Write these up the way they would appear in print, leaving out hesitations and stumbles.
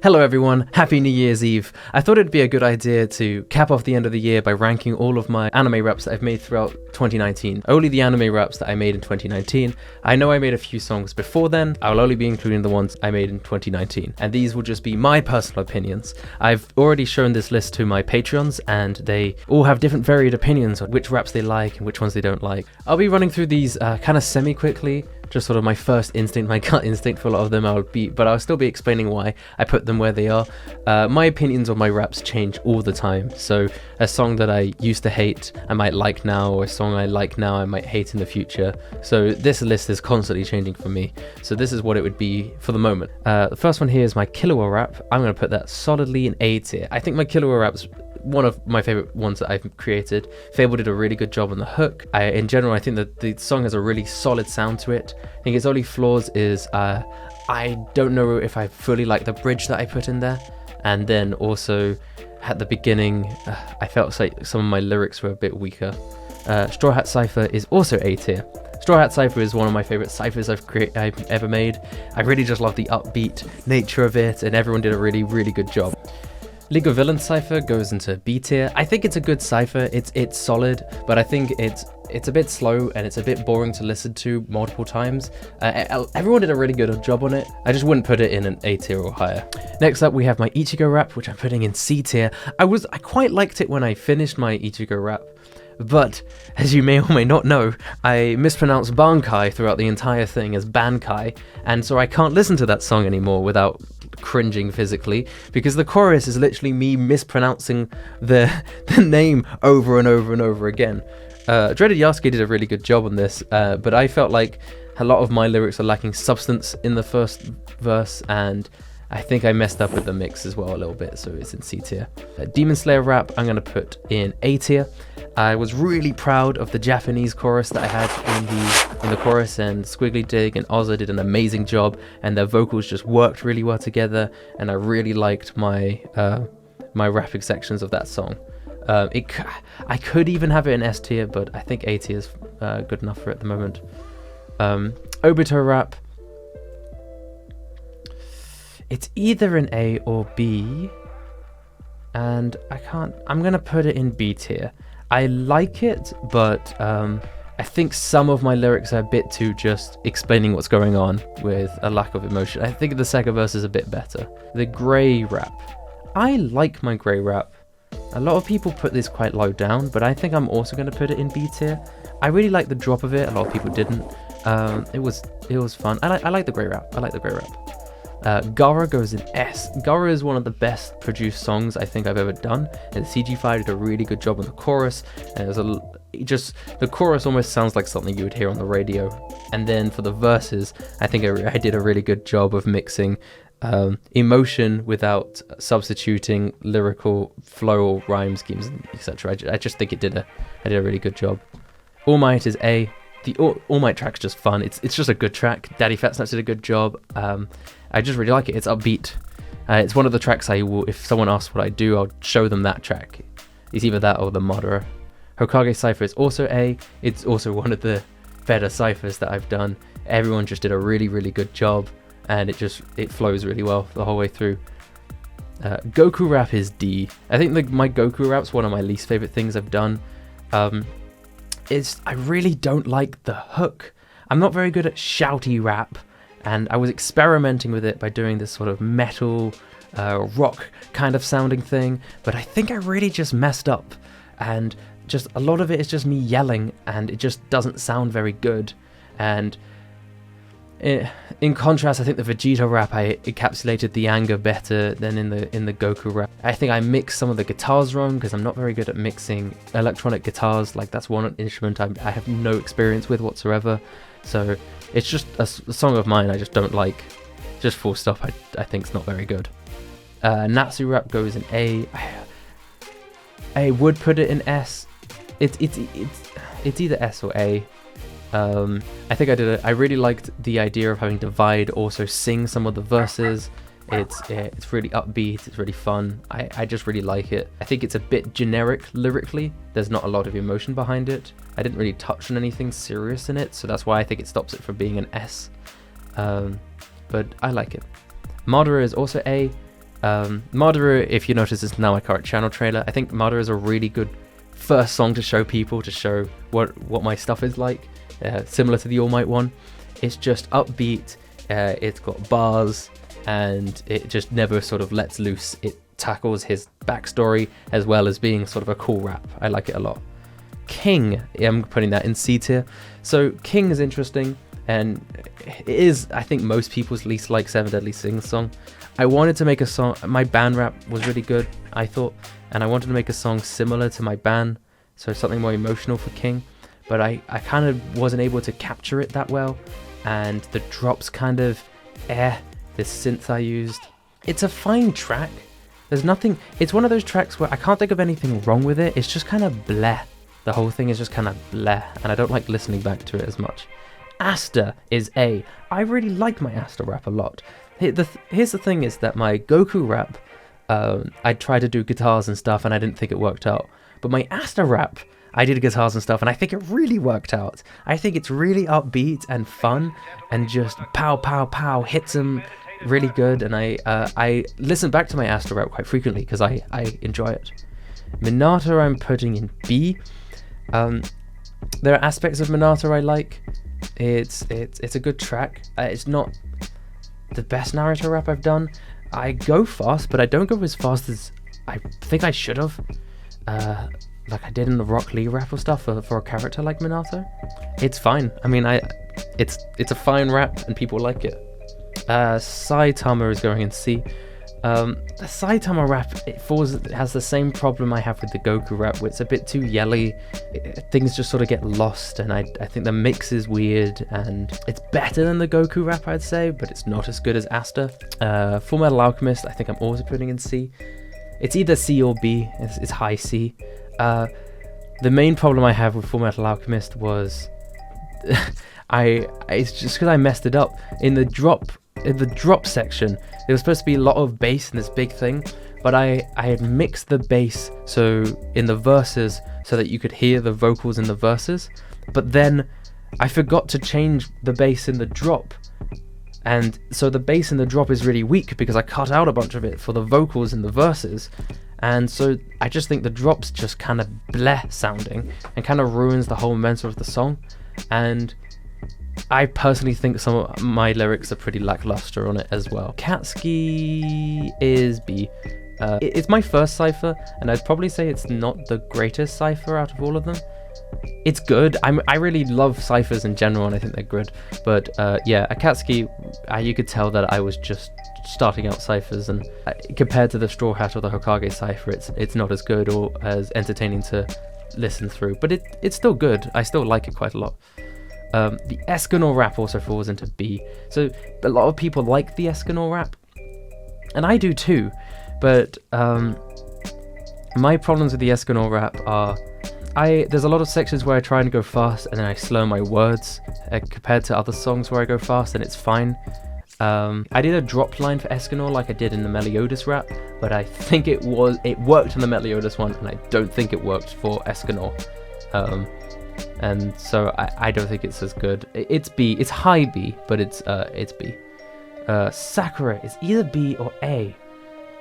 Hello everyone, happy New Year's Eve. I thought it'd be a good idea to cap off the end of the year by ranking all of my anime raps that I've made throughout 2019. Only the anime raps that I made in 2019. I know I made a few songs before then, I'll only be including the ones I made in 2019. And these will just be my personal opinions. I've already shown this list to my Patreons and they all have different varied opinions on which raps they like and which ones they don't like. I'll be running through these kind of semi-quickly. Just sort of my first instinct, my gut instinct for a lot of them, but I'll still be explaining why I put them where they are. My opinions on my raps change all the time, so a song that I used to hate, I might like now, or a song I like now, I might hate in the future. So this list is constantly changing for me. So this is what it would be for the moment. The first one here is my Killua rap. I'm going to put that solidly in A tier. I think my Killua rap's one of my favorite ones that I've created. Fable did a really good job on the hook. In general, I think that the song has a really solid sound to it. I think its only flaws is I don't know if I fully like the bridge that I put in there. And then also at the beginning, I felt like some of my lyrics were a bit weaker. Straw Hat Cypher is also A tier. Straw Hat Cypher is one of my favorite ciphers I've ever made. I really just love the upbeat nature of it, and everyone did a really, really good job. League of Villains cypher goes into B tier. I think it's a good cypher. It's solid, but I think it's a bit slow and it's a bit boring to listen to multiple times. Everyone did a really good job on it. I just wouldn't put it in an A tier or higher. Next up, we have my Ichigo rap, which I'm putting in C tier. I quite liked it when I finished my Ichigo rap, but as you may or may not know, I mispronounced Bankai throughout the entire thing as Bankai, and so I can't listen to that song anymore without cringing physically, because the chorus is literally me mispronouncing the name over and over and over again. Dreaded Yasuke did a really good job on this, but I felt like a lot of my lyrics are lacking substance in the first verse, and I think I messed up with the mix as well a little bit, so it's in C tier. Demon Slayer rap, I'm going to put in A tier. I was really proud of the Japanese chorus that I had in the chorus, and Squiggly Dig and Ozza did an amazing job, and their vocals just worked really well together, and I really liked my my rapping sections of that song. I could even have it in S tier, but I think A tier is good enough for it at the moment. Obito rap, it's either an A or B, and I'm gonna put it in B tier. I like it, but I think some of my lyrics are a bit too just explaining what's going on with a lack of emotion. I think the second verse is a bit better. The Grey rap, I like my Grey rap. A lot of people put this quite low down, but I think I'm also going to put it in B tier. I really like the drop of it. A lot of people didn't. It was fun. I like the Grey rap. Gara goes in S. Gara is one of the best produced songs I think I've ever done, and CG5 did a really good job on the chorus, and the chorus almost sounds like something you would hear on the radio. And then for the verses, I think I did a really good job of mixing emotion without substituting lyrical flow or rhyme schemes, etc. I just think I did a really good job. All Might is A. The All Might track's just fun. It's just a good track. Daddy Fat Snaps did a good job. I just really like it. It's upbeat. It's one of the tracks I will, if someone asks what I do, I'll show them that track. It's either that or the Murderer. Hokage Cypher is also A. It's also one of the better ciphers that I've done. Everyone just did a really, really good job, and it flows really well the whole way through. Goku rap is D. I think my Goku rap's one of my least favorite things I've done. I really don't like the hook. I'm not very good at shouty rap, and I was experimenting with it by doing this sort of metal, rock kind of sounding thing, but I think I really just messed up, and just a lot of it is just me yelling, and it just doesn't sound very good. And in contrast, I think the Vegeta rap, I encapsulated the anger better than in the Goku rap. I think I mixed some of the guitars wrong, because I'm not very good at mixing electronic guitars. Like, that's one instrument I have no experience with whatsoever. So it's just a song of mine I just don't like. Just full stop. I think it's not very good. Natsu rap goes in A. I would put it in S. It's either S or A. I think I really liked the idea of having Divide also sing some of the verses. It's really upbeat, it's really fun. I just really like it. I think it's a bit generic lyrically. There's not a lot of emotion behind it. I didn't really touch on anything serious in it, so that's why I think it stops it from being an S. But I like it. Madara is also A. Madara, if you notice, is now my current channel trailer. I think Madara is a really good first song to show people, to show what my stuff is like, similar to the All Might one. It's just upbeat, it's got bars, and it just never sort of lets loose. It tackles his backstory as well as being sort of a cool rap. I like it a lot. King, I'm putting that in C tier. So King is interesting, and it is, I think, most people's least like Seven Deadly Sins song. I wanted to make a song, my band rap was really good, I thought, and I wanted to make a song similar to my band, so something more emotional for King, but I kind of wasn't able to capture it that well, and the drops kind of, the synth I used. It's a fine track. There's nothing, it's one of those tracks where I can't think of anything wrong with it, it's just kind of bleh. The whole thing is just kind of bleh, and I don't like listening back to it as much. Asta is A. I really like my Asta rap a lot. Here's the thing is that my Goku rap, I tried to do guitars and stuff and I didn't think it worked out. But my Asta rap, I did guitars and stuff and I think it really worked out. I think it's really upbeat and fun and just pow pow pow hits them really good, and I listen back to my Asta rap quite frequently because I enjoy it. Minato I'm putting in B. There are aspects of Minato I like. It's a good track. It's not the best Naruto rap I've done. I go fast, but I don't go as fast as I think I should have. Like I did in the Rock Lee rap or stuff for a character like Minato. It's fine. I mean, it's a fine rap and people like it. Saitama is going in C. The Saitama rap, it has the same problem I have with the Goku rap, where it's a bit too yelly. Things just sort of get lost, and I think the mix is weird, and it's better than the Goku rap, I'd say, but it's not as good as Asta. Full Metal Alchemist, I think I'm also putting in C. It's either C or B. It's high C. The main problem I have with Full Metal Alchemist was it's just because I messed it up in the drop section. There was supposed to be a lot of bass in this big thing, but I had mixed the bass so in the verses so that you could hear the vocals in the verses, but then I forgot to change the bass in the drop, and so the bass in the drop is really weak because I cut out a bunch of it for the vocals in the verses, and so I just think the drop's just kind of bleh sounding and kind of ruins the whole momentum of the song. And I personally think some of my lyrics are pretty lackluster on it as well. Katsuki is B. It's my first cipher, and I'd probably say it's not the greatest cipher out of all of them. It's good. I really love ciphers in general, and I think they're good. But yeah, Akatsuki, you could tell that I was just starting out ciphers, and compared to the Straw Hat or the Hokage cipher, it's not as good or as entertaining to listen through. But it's still good. I still like it quite a lot. The Escanor rap also falls into B. So a lot of people like the Escanor rap, and I do too. But my problems with the Escanor rap are there's a lot of sections where I try and go fast and then I slow my words compared to other songs where I go fast and it's fine. I did a drop line for Escanor like I did in the Meliodas rap, but I think it worked in the Meliodas one, and I don't think it worked for Escanor. And so I don't think it's as good. It's B. It's high B, but it's B. Sakura is either B or A.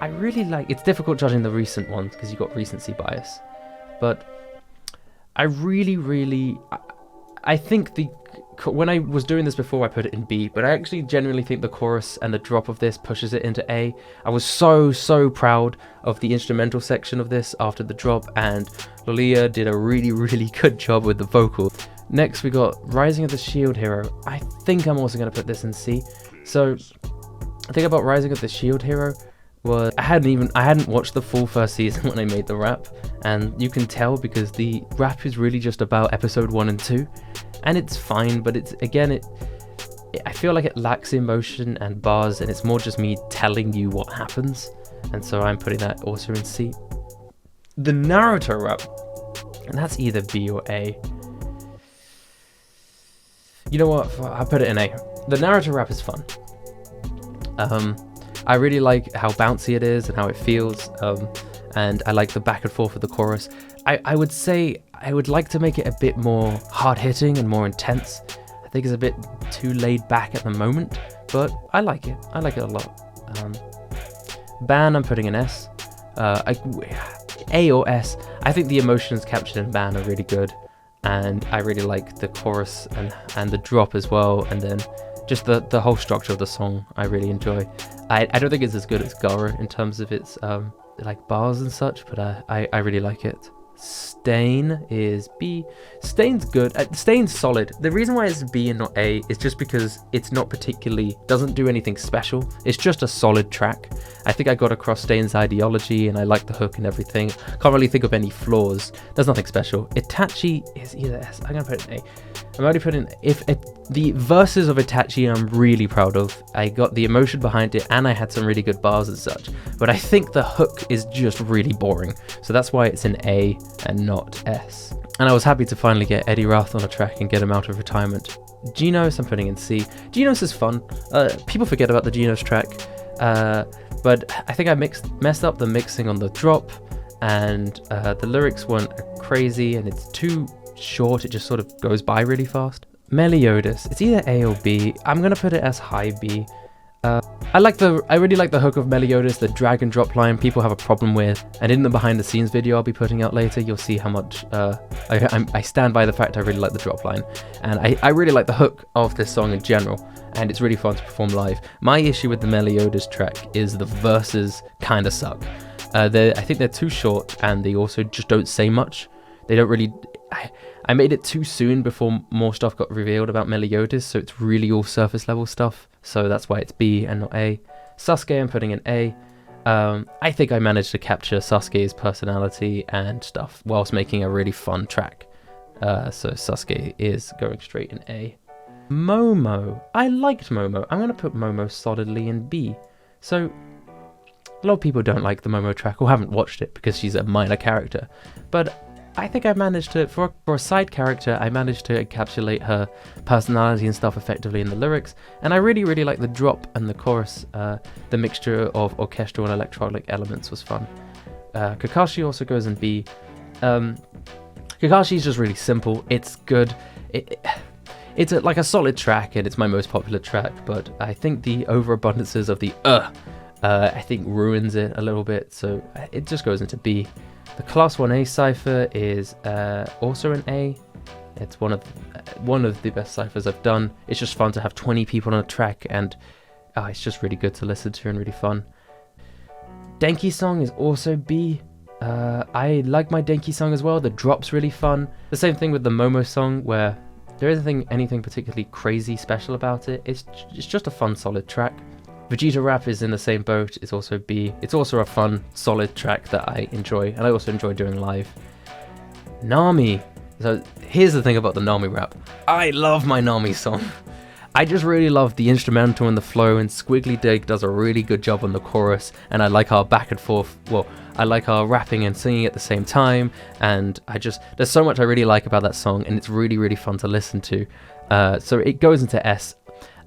I really like. It's difficult judging the recent ones because you got recency bias, but I really I think when I was doing this before I put it in B, but I actually genuinely think the chorus and the drop of this pushes it into A. I was so proud of the instrumental section of this after the drop, and Lolia did a really good job with the vocal. Next we got Rising of the Shield Hero. I think I'm also going to put this in C. So the thing about Rising of the Shield Hero was I hadn't watched the full first season when I made the rap, and you can tell because the rap is really just about episode 1 and 2, and it's fine, but I feel like it lacks emotion and bars, and it's more just me telling you what happens, and so I'm putting that also in C. The Naruto rap, and that's either B or A. You know what, I'll put it in A. The Naruto rap is fun. I really like how bouncy it is and how it feels, and I like the back and forth of the chorus. I would say I would like to make it a bit more hard-hitting and more intense. I think it's a bit too laid back at the moment, but I like it. I like it a lot. Ban, I'm putting an S. A or S. I think the emotions captured in Ban are really good, and I really like the chorus and the drop as well, and then just the whole structure of the song I really enjoy. I don't think it's as good as Gara in terms of its like bars and such, but I really like it. Stain is B. Stain's good. Stain's solid. The reason why it's B and not A is just because it's not particularly, doesn't do anything special. It's just a solid track. I think I got across Stain's ideology and I like the hook and everything. Can't really think of any flaws. There's nothing special. Itachi is either S. I'm gonna put an A. I'm only putting, the verses of Itachi I'm really proud of. I got the emotion behind it and I had some really good bars and such, but I think the hook is just really boring. So that's why it's an A and not S. And I was happy to finally get Eddie Rath on a track and get him out of retirement. Genos, I'm putting in C. Genos is fun. People forget about the Genos track, but I think I messed up the mixing on the drop, and the lyrics weren't crazy, and it's too short. It just sort of goes by really fast. Meliodas, it's either A or B. I'm gonna put it as high B. I really like the hook of Meliodas, the drag and drop line people have a problem with, and in the behind the scenes video I'll be putting out later, you'll see how much I stand by the fact I really like the drop line, and I really like the hook of this song in general, and it's really fun to perform live. My issue with the Meliodas track is the verses kind of suck. I think they're too short, and they also just don't say much. They don't really... I made it too soon before more stuff got revealed about Meliodas, so it's really all surface level stuff. So that's why it's B and not A. Sasuke, I'm putting an A. I think I managed to capture Sasuke's personality and stuff whilst making a really fun track. So Sasuke is going straight in A. Momo. I liked Momo. I'm going to put Momo solidly in B. So a lot of people don't like the Momo track or haven't watched it because she's a minor character. But I think I managed to, for a side character, I managed to encapsulate her personality and stuff effectively in the lyrics, and I really, really like the drop and the chorus. The mixture of orchestral and electronic elements was fun. Kakashi also goes in B. Kakashi's just really simple. It's good. It's like a solid track, and it's my most popular track, but I think the overabundances of the I think ruins it a little bit, so it just goes into B. The Class 1A cipher is also an A. It's one of the best ciphers I've done. It's just fun to have 20 people on a track, and it's just really good to listen to and really fun. Denki song is also B. I like my Denki song as well. The drop's really fun. The same thing with the Momo song, where there isn't anything particularly crazy special about it. It's just a fun, solid track. Vegeta Rap is in the same boat, it's also B. It's also a fun, solid track that I enjoy, and I also enjoy doing live. Nami. So here's the thing about the Nami rap. I love my Nami song. I just really love the instrumental and the flow, and Squiggly Dig does a really good job on the chorus, and I like our back and forth, I like our rapping and singing at the same time, and there's so much I really like about that song, and it's really, really fun to listen to. So it goes into S.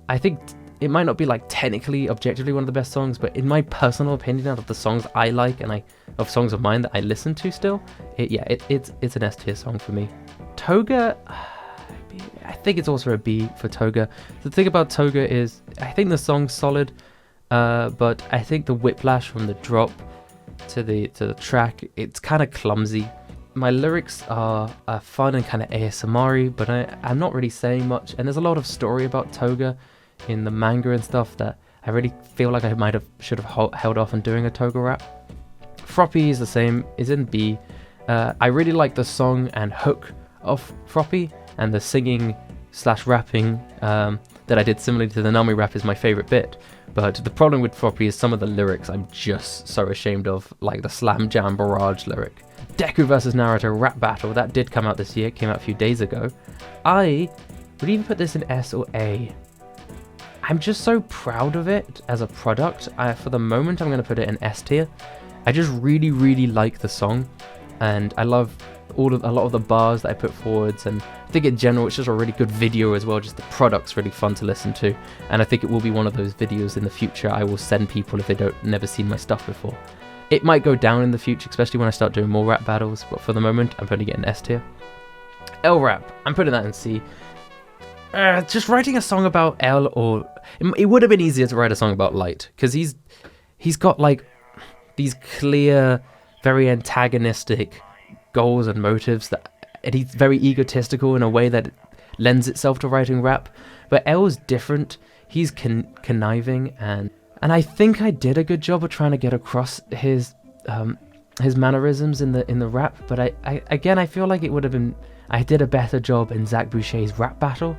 I think it might not be like technically, objectively one of the best songs, but in my personal opinion, out of the songs I like and of songs of mine that I listen to still, it's an S tier song for me. Toga, I think it's also a B for Toga. The thing about Toga is, I think the song's solid, but I think the whiplash from the drop to the track, it's kind of clumsy. My lyrics are fun and kind of ASMR-y, but I'm not really saying much, and there's a lot of story about Toga in the manga and stuff that I really feel like I should have held off on doing a Toga rap. Froppy is the same, is in B. I really like the song and hook of Froppy, and the singing / rapping that I did similarly to the Nami rap is my favorite bit. But the problem with Froppy is some of the lyrics I'm just so ashamed of, like the Slam Jam Barrage lyric. Deku vs Naruto rap battle, that did come out this year, it came out a few days ago. I would even put this in S or A. I'm just so proud of it as a product. For the moment, I'm going to put it in S tier. I just really, really like the song, and I love a lot of the bars that I put forwards, and I think in general it's just a really good video as well. Just the product's really fun to listen to, and I think it will be one of those videos in the future I will send people if they never seen my stuff before. It might go down in the future, especially when I start doing more rap battles, but for the moment I'm putting it in S tier. L Rap, I'm putting that in C. Just writing a song about L, or it would have been easier to write a song about Light, because he's got like these clear, very antagonistic goals and motives and he's very egotistical in a way that lends itself to writing rap. But Elle's different. He's conniving, and I think I did a good job of trying to get across his mannerisms in the rap. But I feel like it would have been, I did a better job in Zach Boucher's rap battle,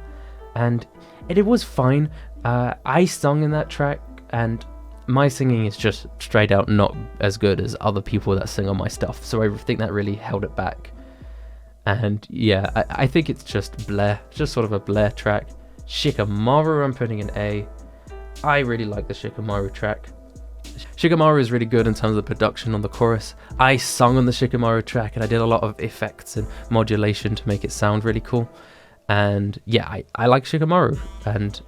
and it was fine. I sung in that track, and my singing is just straight out not as good as other people that sing on my stuff, so I think that really held it back. And yeah, I think it's just Blair, just sort of a Blair track. Shikamaru I'm putting an A. I really like the Shikamaru track. Shikamaru is really good in terms of the production on the chorus. I sung on the Shikamaru track, and I did a lot of effects and modulation to make it sound really cool. And yeah, I like Shikamaru, and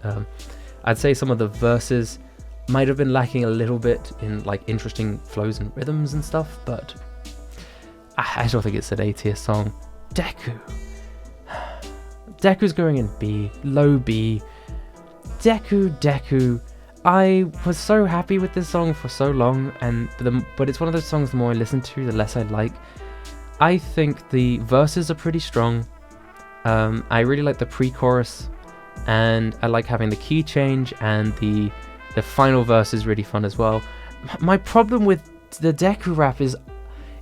I'd say some of the verses might have been lacking a little bit in like interesting flows and rhythms and stuff, but I still think it's an A tier song. Deku's going in B, low B. Deku. I was so happy with this song for so long, but it's one of those songs, the more I listen to, the less I like. I think the verses are pretty strong. I really like the pre-chorus, and I like having the key change, and the final verse is really fun as well. My problem with the Deku rap is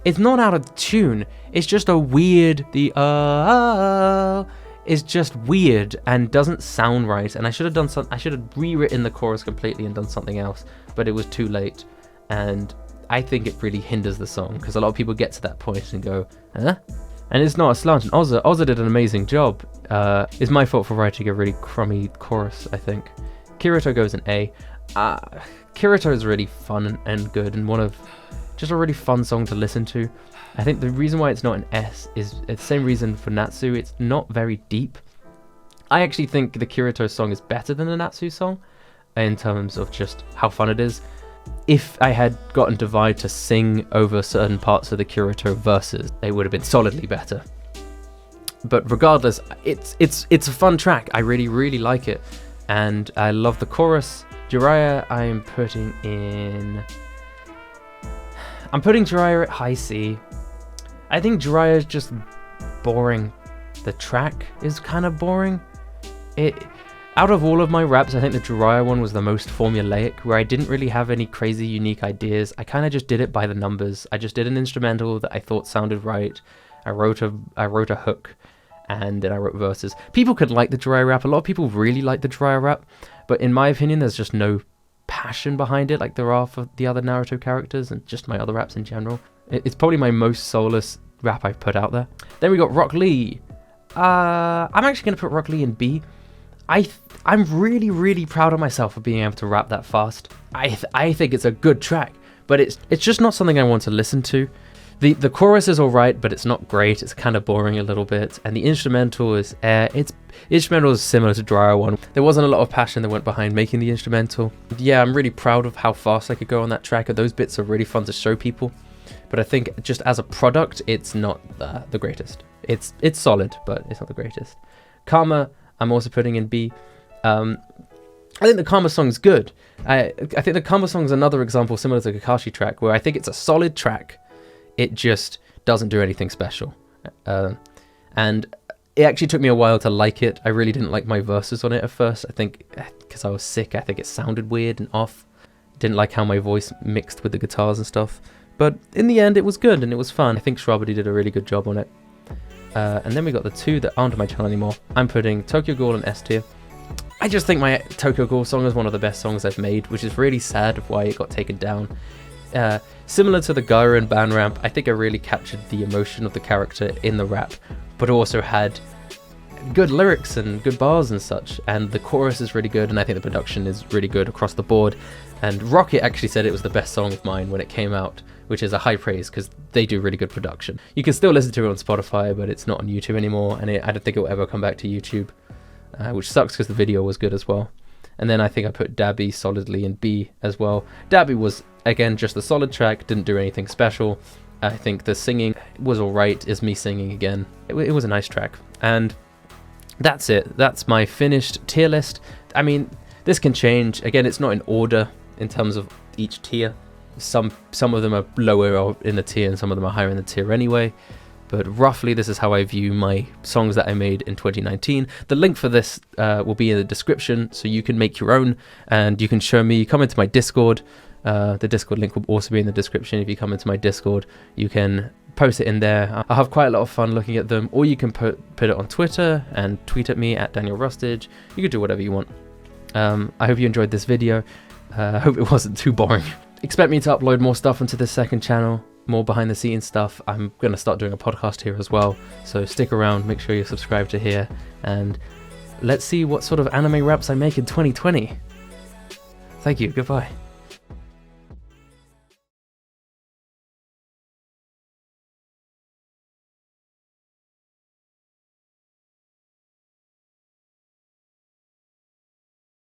it's not out of tune. It's just a weird, is just weird and doesn't sound right. And I should have rewritten the chorus completely and done something else, but it was too late. And I think it really hinders the song, because a lot of people get to that point and go, huh? And it's not a slant. And Ozza did an amazing job. It's my fault for writing a really crummy chorus, I think. Kirito goes an A. Kirito is really fun and good, and just a really fun song to listen to. I think the reason why it's not an S is the same reason for Natsu. It's not very deep. I actually think the Kirito song is better than the Natsu song in terms of just how fun it is. If I had gotten Divide to sing over certain parts of the Kirito verses, they would have been solidly better. But regardless, it's a fun track. I really, really like it, and I love the chorus. Jiraiya, I'm putting Jiraiya at high C. I think Jiraiya is just boring. The track is kind of boring. Out of all of my raps, I think the Jiraiya one was the most formulaic, where I didn't really have any crazy unique ideas. I kind of just did it by the numbers. I just did an instrumental that I thought sounded right. I wrote a hook, and then I wrote verses. People could like the Jiraiya rap. A lot of people really like the Jiraiya rap, but in my opinion, there's just no passion behind it like there are for the other Naruto characters and just my other raps in general. It's probably my most soulless rap I've put out there. Then we got Rock Lee. I'm actually going to put Rock Lee in B. I'm really, really proud of myself for being able to rap that fast. I think it's a good track, but it's just not something I want to listen to. The chorus is alright, but it's not great. It's kind of boring a little bit, and the instrumental is instrumental is similar to Dryer one. There wasn't a lot of passion that went behind making the instrumental. Yeah, I'm really proud of how fast I could go on that track, and those bits are really fun to show people. But I think just as a product, it's not the greatest. It's solid, but it's not the greatest. Karma, I'm also putting in B. I think the Karma song's good. I think the Karma song's another example similar to the Kakashi track, where I think it's a solid track. It just doesn't do anything special. And it actually took me a while to like it. I really didn't like my verses on it at first. I think because I was sick, I think it sounded weird and off. Didn't like how my voice mixed with the guitars and stuff. But in the end, it was good and it was fun. I think Shrubberty did a really good job on it. And then we got the two that aren't on my channel anymore. I'm putting Tokyo Ghoul in S tier. I just think my Tokyo Ghoul song is one of the best songs I've made, which is really sad of why it got taken down. Similar to the Gaira and Ban Ramp, I think I really captured the emotion of the character in the rap, but also had good lyrics and good bars and such, and the chorus is really good, and I think the production is really good across the board. And Rocket actually said it was the best song of mine when it came out, which is a high praise because they do really good production. You can still listen to it on Spotify, but it's not on YouTube anymore, and I don't think it will ever come back to YouTube, which sucks because the video was good as well. And then I think I put Dabby solidly in B as well. Dabby was, again, just a solid track, didn't do anything special. I think the singing was alright, is me singing again. It was a nice track. And that's it. That's my finished tier list. I mean, this can change. Again, it's not in order in terms of each tier. Some of them are lower in the tier and some of them are higher in the tier anyway. But roughly, this is how I view my songs that I made in 2019. The link for this will be in the description, so you can make your own, and you can show me, come into my Discord. The Discord link will also be in the description. If you come into my Discord, you can post it in there. I have quite a lot of fun looking at them, or you can put it on Twitter and tweet at me at Daniel Rustage. You can do whatever you want. I hope you enjoyed this video. I hope it wasn't too boring. Expect me to upload more stuff onto this second channel. More behind the scenes stuff. I'm going to start doing a podcast here as well, so stick around, make sure you're subscribed to here, and let's see what sort of anime raps I make in 2020. Thank you, goodbye.